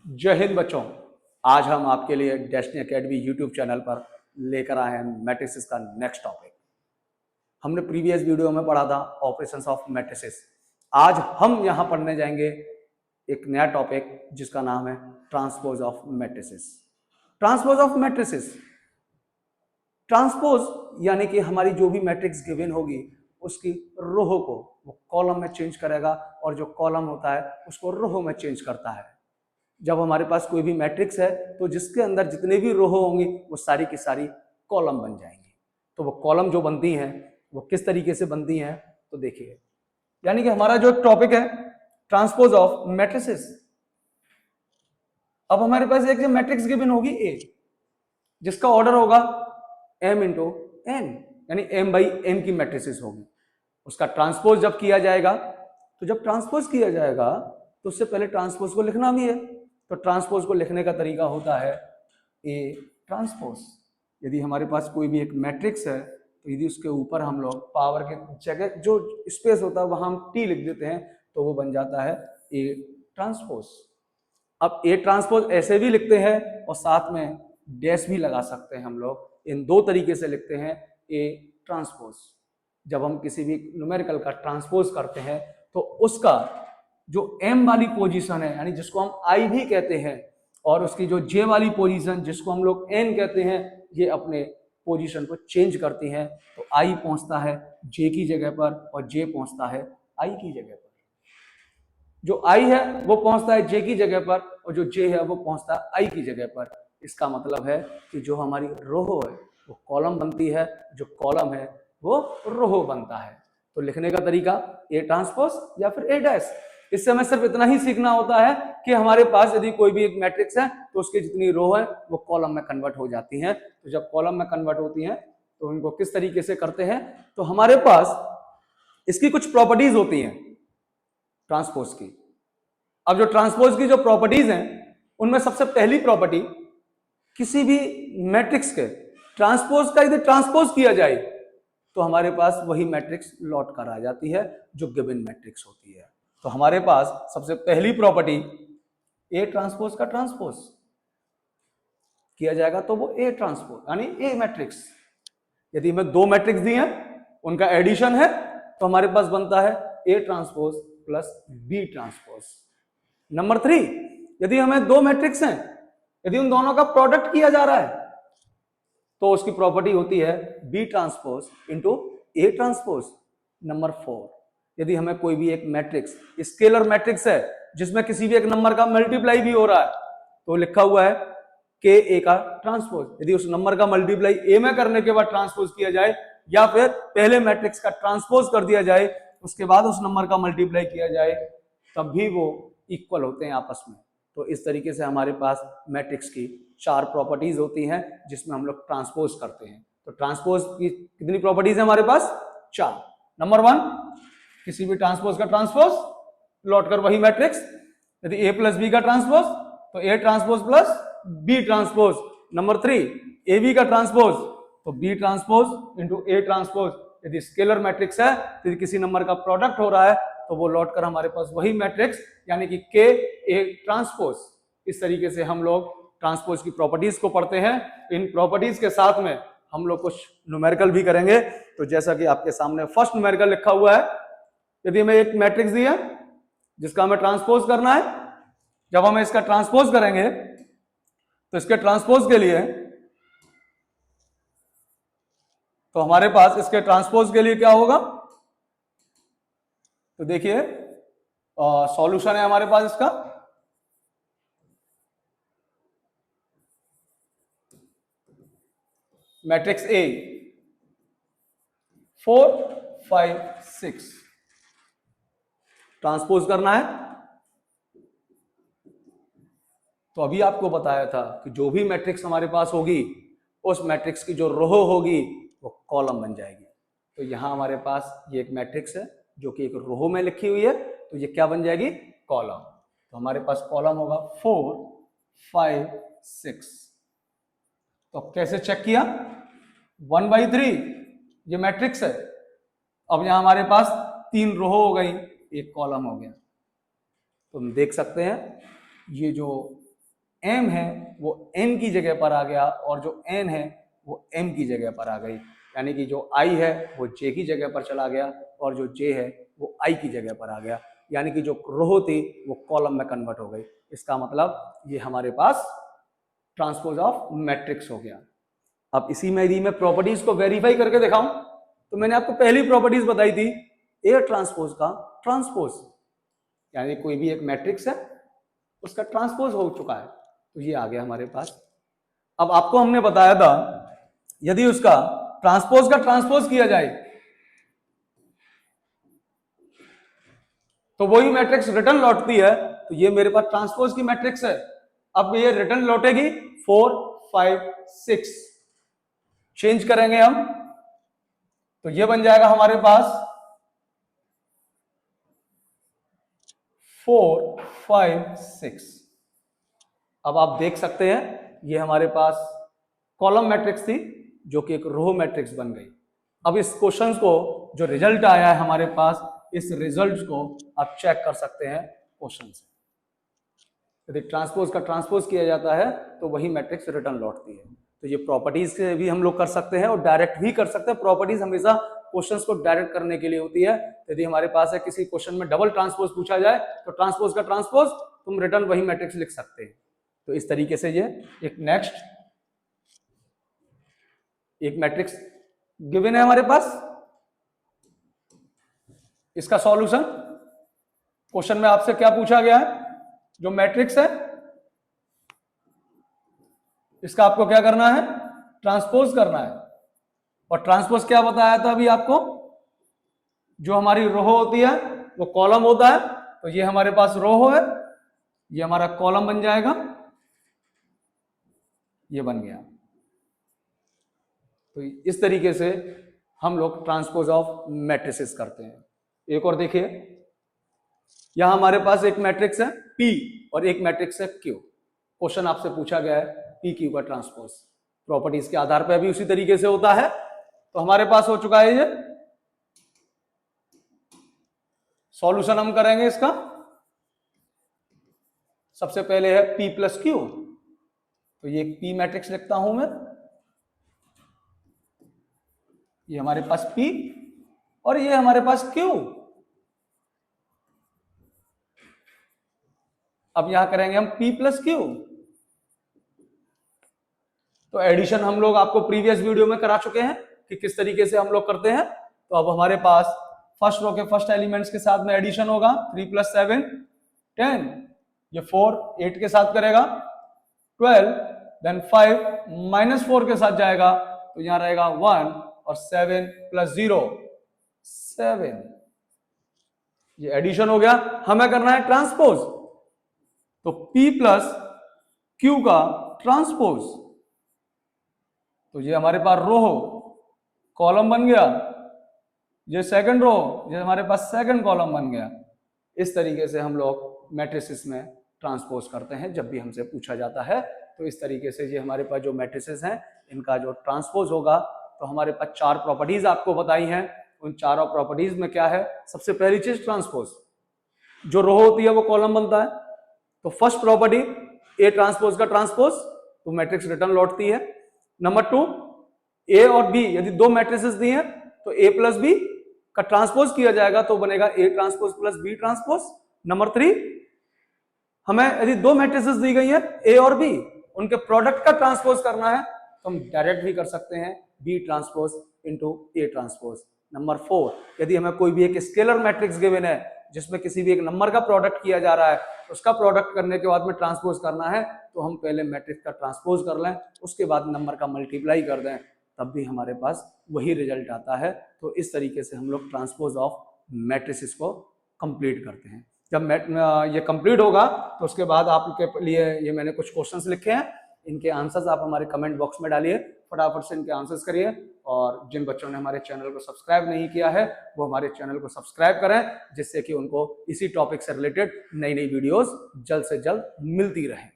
जय हिंद बच्चों। आज हम आपके लिए डेस्टिनी एकेडमी यूट्यूब चैनल पर लेकर आए हैं मैट्रिसेस का नेक्स्ट टॉपिक। हमने प्रीवियस वीडियो में पढ़ा था ऑपरेशंस ऑफ मैट्रिसेस। आज हम यहां पढ़ने जाएंगे एक नया टॉपिक जिसका नाम है transpose of matrices. Transpose of matrices, transpose यानी कि हमारी जो भी मैट्रिक्स गिवन होगी उसकी रोह को वो कॉलम में चेंज करेगा और जो कॉलम होता है उसको रोह में चेंज करता है। जब हमारे पास कोई भी मैट्रिक्स है तो जिसके अंदर जितने भी रो होंगी वो सारी की सारी कॉलम बन जाएंगी। तो वो कॉलम जो बनती हैं वो किस तरीके से बनती हैं तो देखिए, यानी कि हमारा जो टॉपिक है ट्रांसपोज ऑफ मैट्रिसेस। अब हमारे पास एक मैट्रिक्स गिवन होगी ए, जिसका ऑर्डर होगा m इंटू एन, यानी m बाई n की मैट्रिसेस होगी। उसका ट्रांसपोज जब किया जाएगा तो जब ट्रांसपोज किया जाएगा तो उससे पहले ट्रांसपोज को लिखना भी है। तो ट्रांसपोज को लिखने का तरीका होता है ए ट्रांसपोज। यदि हमारे पास कोई भी एक मैट्रिक्स है तो यदि उसके ऊपर हम लोग पावर के जगह जो स्पेस होता है वहां हम टी लिख देते हैं तो वो बन जाता है ए ट्रांसपोज। अब ए ट्रांसपोज ऐसे भी लिखते हैं और साथ में डैश भी लगा सकते हैं। हम लोग इन दो तरीके से लिखते हैं ए ट्रांसपोज। जब हम किसी भी न्यूमेरिकल का ट्रांसपोज करते हैं तो उसका जो m वाली पोजीशन है, यानी जिसको हम i भी कहते हैं, और उसकी जो j वाली पोजीशन जिसको हम लोग n कहते हैं, ये अपने पोजीशन को चेंज करती हैं। तो i पहुंचता है j की जगह पर और j पहुंचता है i की जगह पर। जो i है वो पहुंचता है j की जगह पर और जो j है वो पहुंचता है i की जगह पर। इसका मतलब है कि जो हमारी रोह है वो कॉलम बनती है, जो कॉलम है वो रोह बनता है। तो लिखने का तरीका ए ट्रांसपोज या फिर ए डैश। इससे हमें सिर्फ इतना ही सीखना होता है कि हमारे पास यदि कोई भी एक मैट्रिक्स है तो उसकी जितनी रो है वो कॉलम में कन्वर्ट हो जाती हैं। तो जब कॉलम में कन्वर्ट होती हैं तो उनको किस तरीके से करते हैं, तो हमारे पास इसकी कुछ प्रॉपर्टीज होती हैं ट्रांसपोज की। अब जो ट्रांसपोज की जो प्रॉपर्टीज हैं उनमें सबसे पहली प्रॉपर्टी, किसी भी मैट्रिक्स के ट्रांसपोज का यदि ट्रांसपोज किया जाए तो हमारे पास वही मैट्रिक्स लौट कर आ जाती है जो गिवन मैट्रिक्स होती है। तो हमारे पास सबसे पहली प्रॉपर्टी ए ट्रांसपोज का ट्रांसपोज किया जाएगा तो वो ए ट्रांसपोज यानी ए मैट्रिक्स। यदि हमें दो मैट्रिक्स दिए हैं उनका एडिशन है तो हमारे पास बनता है A transpose plus B transpose. Number 3, यदि हमें दो मैट्रिक्स हैं, यदि उन दोनों का प्रोडक्ट किया जा रहा है तो उसकी प्रॉपर्टी होती है B transpose into A transpose. Number 4, यदि हमें कोई भी एक मैट्रिक्स स्केलर मैट्रिक्स है जिसमें किसी भी एक नंबर का मल्टीप्लाई भी हो रहा है तो लिखा हुआ है के ए का ट्रांसपोज। यदि उस नंबर का मल्टीप्लाई ए में करने के बाद ट्रांसपोज किया जाए या फिर पहले मैट्रिक्स का ट्रांसपोज कर दिया जाए उसके बाद उस नंबर का मल्टीप्लाई किया जाए तब भी वो इक्वल होते हैं आपस में। तो इस तरीके से हमारे पास मैट्रिक्स की 4 प्रॉपर्टीज होती हैं जिसमें हम लोग ट्रांसपोज करते हैं। तो ट्रांसपोज की कितनी प्रॉपर्टीज है हमारे पास? 4। नंबर 1, किसी भी ट्रांसपोज का ट्रांसपोज लौट कर वही मैट्रिक्स। यदि a प्लस बी का ट्रांसपोज तो a transpose plus b transpose. Number 3, A B का ट्रांसपोज तो b transpose into a transpose. यदि स्केलर मैट्रिक्स है तो किसी नंबर का प्रोडक्ट हो रहा है तो वो लौट कर हमारे पास वही मैट्रिक्स यानी कि के ए ट्रांसपोज। इस तरीके से हम लोग ट्रांसपोज की प्रॉपर्टीज को पढ़ते हैं। इन प्रॉपर्टीज के साथ में हम लोग कुछ न्यूमेरिकल भी करेंगे। तो जैसा कि आपके सामने फर्स्ट न्यूमेरिकल लिखा हुआ है, यदि हमें एक मैट्रिक्स दी है जिसका हमें ट्रांसपोज करना है, जब हमें इसका ट्रांसपोज करेंगे तो इसके ट्रांसपोज के लिए तो हमारे पास इसके ट्रांसपोज के लिए क्या होगा, तो देखिए सॉल्यूशन है हमारे पास इसका। मैट्रिक्स ए 4 5 6 ट्रांसपोज करना है। तो अभी आपको बताया था कि जो भी मैट्रिक्स हमारे पास होगी उस मैट्रिक्स की जो रो होगी वो कॉलम बन जाएगी। तो यहां हमारे पास ये एक मैट्रिक्स है जो कि एक रो में लिखी हुई है, तो ये क्या बन जाएगी? कॉलम। तो हमारे पास कॉलम होगा 4 5 6। तो कैसे चेक किया? 1/3 ये मैट्रिक्स है। अब यहां हमारे पास 3 रो हो गई, एक कॉलम हो गया। तो हम देख सकते हैं ये जो m है वो n की जगह पर आ गया और जो n है वो m की जगह पर आ गई, यानी कि जो i है वो j की जगह पर चला गया और जो j है वो i की जगह पर आ गया, यानी कि जो रो थी वो कॉलम में कन्वर्ट हो गई। इसका मतलब ये हमारे पास ट्रांसपोज ऑफ मैट्रिक्स हो गया। अब इसी में यदि मैं प्रॉपर्टीज को वेरीफाई करके दिखाऊं तो मैंने आपको पहली प्रॉपर्टीज बताई थी ए ट्रांसपोज का ट्रांसपोज, यानी कोई भी एक मैट्रिक्स है उसका ट्रांसपोज हो चुका है, तो ये आ गया हमारे पास। अब आपको हमने बताया था यदि उसका ट्रांसपोज का ट्रांसपोज किया जाए तो वही मैट्रिक्स रिटर्न लौटती है, तो ये मेरे पास ट्रांसपोज की मैट्रिक्स है। अब ये रिटर्न लौटेगी 4 5 6, चेंज करेंगे हम तो ये बन जाएगा हमारे पास 4 5 6। अब आप देख सकते हैं ये हमारे पास कॉलम मैट्रिक्स थी जो कि एक रो मैट्रिक्स बन गई। अब इस क्वेश्चन को जो रिजल्ट आया है हमारे पास, इस रिजल्ट को आप चेक कर सकते हैं क्वेश्चन से। यदि ट्रांसपोज का ट्रांसपोज किया जाता है तो वही मैट्रिक्स रिटर्न लौटती है। तो ये प्रॉपर्टीज से भी हम लोग कर सकते हैं और डायरेक्ट भी कर सकते हैं। प्रॉपर्टीज हमेशा क्वेश्चंस को डायरेक्ट करने के लिए होती है। यदि हमारे पास है किसी क्वेश्चन में डबल ट्रांसपोज पूछा जाए तो ट्रांसपोज का ट्रांसपोज तुम रिटर्न वही मैट्रिक्स लिख सकते हैं। तो इस तरीके से ये एक नेक्स्ट एक मैट्रिक्स गिवन है हमारे पास, इसका सॉल्यूशन क्वेश्चन में आपसे क्या पूछा गया है, जो मैट्रिक्स है इसका आपको क्या करना है, ट्रांसपोज करना है। और ट्रांसपोज क्या बताया था अभी आपको, जो हमारी रो होती है वो कॉलम होता है, तो ये हमारे पास रो है, ये हमारा कॉलम बन जाएगा, ये बन गया। तो इस तरीके से हम लोग ट्रांसपोज ऑफ मैट्रिसेस करते हैं। एक और देखिए, यहां हमारे पास एक मैट्रिक्स है P और एक मैट्रिक्स है Q। क्वेश्चन आपसे पूछा गया है P Q का ट्रांसपोज, प्रॉपर्टीज के आधार पर भी उसी तरीके से होता है। तो हमारे पास हो चुका है ये सॉल्यूशन, हम करेंगे इसका। सबसे पहले है P प्लस Q, तो ये P मैट्रिक्स लिखता हूं मैं, ये हमारे पास P और ये हमारे पास Q। अब यहां करेंगे हम P प्लस Q। तो एडिशन हम लोग आपको प्रीवियस वीडियो में करा चुके हैं कि किस तरीके से हम लोग करते हैं। तो अब हमारे पास फर्स्ट रो के फर्स्ट एलिमेंट्स के साथ में एडिशन होगा, 3 + 7 10, ये 4 8 के साथ करेगा 12, देन 5 - 4 के साथ जाएगा तो यहां रहेगा 1 और 7 + 0 7, ये एडिशन हो गया। हमें करना है ट्रांसपोज, तो P प्लस Q का ट्रांसपोज, तो ये हमारे पास रो कॉलम बन गया, ये सेकंड रो, ये हमारे पास सेकंड कॉलम बन गया। इस तरीके से हम लोग मैट्रिसेस में ट्रांसपोज करते हैं जब भी हमसे पूछा जाता है। तो इस तरीके से ये हमारे पास जो मैट्रिसेस हैं इनका जो ट्रांसपोज होगा, तो हमारे पास 4 प्रॉपर्टीज आपको बताई हैं। उन चारों प्रॉपर्टीज में क्या है, सबसे पहली चीज ट्रांसपोज, जो रो होती है वो कॉलम बनता है। तो फर्स्ट प्रॉपर्टी ए ट्रांसपोज का ट्रांसपोज, तो मैट्रिक्स रिटर्न लौटती है। नंबर 2, ए और बी यदि दो मैट्रिसेस दी हैं तो ए प्लस बी का ट्रांसपोज किया जाएगा तो बनेगा A transpose plus B transpose. Number 3, हमें यदि दो मैट्रिसेस दी गई है ए और बी, उनके प्रोडक्ट का ट्रांसपोज करना है तो हम डायरेक्ट भी कर सकते हैं, B transpose into A transpose. Number 4, यदि हमें कोई भी एक स्केलर मैट्रिक्स गिवन है जिसमें किसी भी एक नंबर का प्रोडक्ट किया जा रहा है, उसका प्रोडक्ट करने के बाद में ट्रांसपोज करना है तो हम पहले मैट्रिक्स का ट्रांसपोज कर लें, उसके बाद नंबर का मल्टीप्लाई कर दें, तब भी हमारे पास वही रिजल्ट आता है। तो इस तरीके से हम लोग ट्रांसपोज ऑफ मैट्रिसेस को कंप्लीट करते हैं। जब ये कंप्लीट होगा तो उसके बाद आपके लिए ये मैंने कुछ क्वेश्चंस लिखे हैं, इनके आंसर्स आप हमारे कमेंट बॉक्स में डालिए, फटाफट से इनके आंसर्स करिए। और जिन बच्चों ने हमारे चैनल को सब्सक्राइब नहीं किया है वो हमारे चैनल को सब्सक्राइब करें, जिससे कि उनको इसी टॉपिक से रिलेटेड नई नई वीडियोस जल्द से जल्द मिलती रहें।